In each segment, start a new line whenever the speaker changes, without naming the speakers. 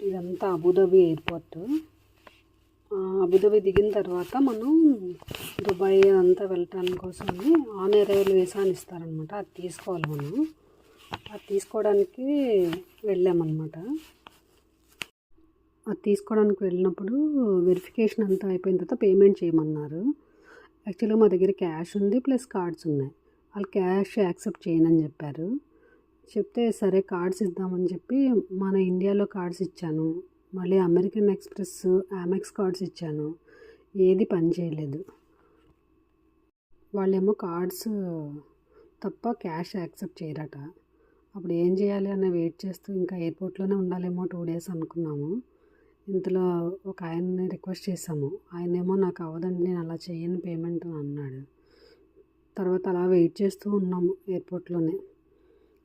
ఇదంతా Abu Dhabi airport. Abu Dhabi దిగిన తర్వాత మనం దుబాయ్ అంతా వెళ్ళటానికి కోసమని ఆన్ అరైవల్ వీసా అని ఇస్తారనమాట. అది తీసుకోవాలి మనం. అది తీసుకోవడానికి వెళ్ళామన్నమాట. అది తీసుకోవడానికి వెళ్ళినప్పుడు వెరిఫికేషన్ అంతా అయిపోయిన తర్వాత పేమెంట్ చేయమన్నారు. యాక్చువల్గా మా దగ్గర క్యాష్ ఉంది ప్లస్ కార్డ్స్ ఉన్నాయి. వాళ్ళు క్యాష్ యాక్సెప్ట్ చేయనని చెప్పారు. చెప్తే సరే కార్డ్స్ ఇద్దామని చెప్పి మన ఇండియాలో కార్డ్స్ ఇచ్చాను. మళ్ళీ అమెరికన్ ఎక్స్ప్రెస్ అమెక్స్ కార్డ్స్ ఇచ్చాను. ఏది పని చేయలేదు. వాళ్ళేమో కార్డ్స్ తప్ప క్యాష్ యాక్సెప్ట్ చేయరట. అప్పుడు ఏం చేయాలి అని వెయిట్ చేస్తూ ఇంకా ఎయిర్పోర్ట్లోనే ఉండాలేమో 2 days అనుకున్నాము. ఇంతలో ఒక ఆయన్ని రిక్వెస్ట్ చేసాము. ఆయనేమో నాకు అవ్వదండి, నేను అలా చేయను పేమెంట్ అని అన్నాడు. తర్వాత అలా వెయిట్ చేస్తూ ఉన్నాము ఎయిర్పోర్ట్లోనే.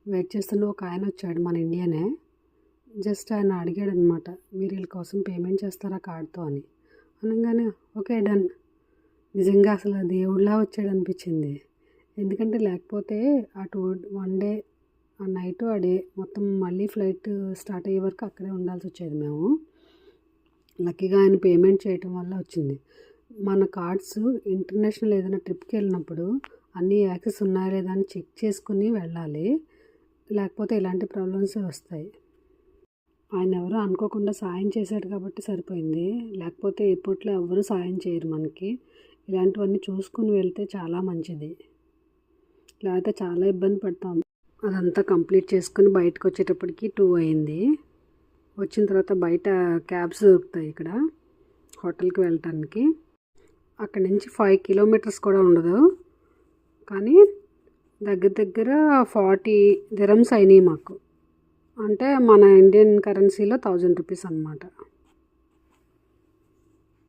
వెయిట్ చేస్తుంటే ఒక ఆయన వచ్చాడు, మన ఇండియనే. జస్ట్ ఆయన అడిగాడు అనమాట, మీరు వీళ్ళ కోసం పేమెంట్ చేస్తారా కార్డ్తో అని. అనగానే ఓకే డన్. నిజంగా అసలు దేవుడిలా వచ్చాడు అనిపించింది. ఎందుకంటే లేకపోతే ఆ 1 day ఆ నైట్ ఆ డే మొత్తం మళ్ళీ ఫ్లైట్ స్టార్ట్ అయ్యే వరకు అక్కడే ఉండాల్సి వచ్చేది మేము. లక్కీగా ఆయన పేమెంట్ చేయటం వల్ల వచ్చింది. మన కార్డ్స్ ఇంటర్నేషనల్ ఏదైనా ట్రిప్కి వెళ్ళినప్పుడు అన్నీ యాక్సెస్ ఉన్నాయా లేదా అని చెక్ చేసుకుని వెళ్ళాలి. లేకపోతే ఇలాంటి ప్రాబ్లమ్స్ వస్తాయి. ఆయన ఎవరో అనుకోకుండా సాయం చేశాడు కాబట్టి సరిపోయింది. లేకపోతే ఎయిర్పోర్ట్లో ఎవరు సాయం చేయరు మనకి. ఇలాంటివన్నీ చూసుకుని వెళ్తే చాలా మంచిది. లేకపోతే చాలా ఇబ్బంది పడతాం. అదంతా కంప్లీట్ చేసుకుని బయటకు వచ్చేటప్పటికి 2 అయింది. వచ్చిన తర్వాత బయట క్యాబ్స్ దొరుకుతాయి ఇక్కడ హోటల్కి వెళ్ళటానికి. అక్కడి నుంచి 5 kilometers కూడా ఉండదు. కానీ దగ్గర 40 dirhams అయినాయి మాకు. అంటే మన ఇండియన్ కరెన్సీలో 1000 rupees అన్నమాట.